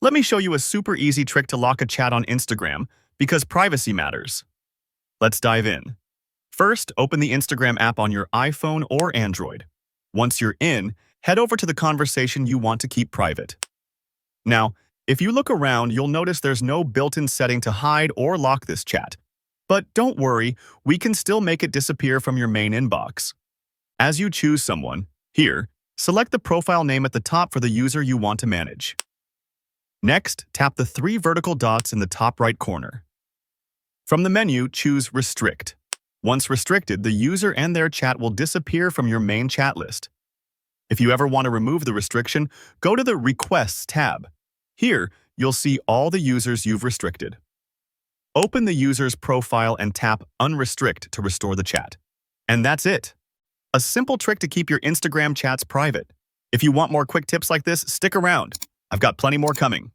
Let me show you a super easy trick to lock a chat on Instagram because privacy matters. Let's dive in. First, open the Instagram app on your iPhone or Android. Once you're in, head over to the conversation you want to keep private. Now, if you look around, you'll notice there's no built-in setting to hide or lock this chat. But don't worry, we can still make it disappear from your main inbox. As you choose someone, here, select the profile name at the top for the user you want to manage. Next, tap the three vertical dots in the top right corner. From the menu, choose Restrict. Once restricted, the user and their chat will disappear from your main chat list. If you ever want to remove the restriction, go to the Requests tab. Here, you'll see all the users you've restricted. Open the user's profile and tap Unrestrict to restore the chat. And that's it. A simple trick to keep your Instagram chats private. If you want more quick tips like this, stick around. I've got plenty more coming.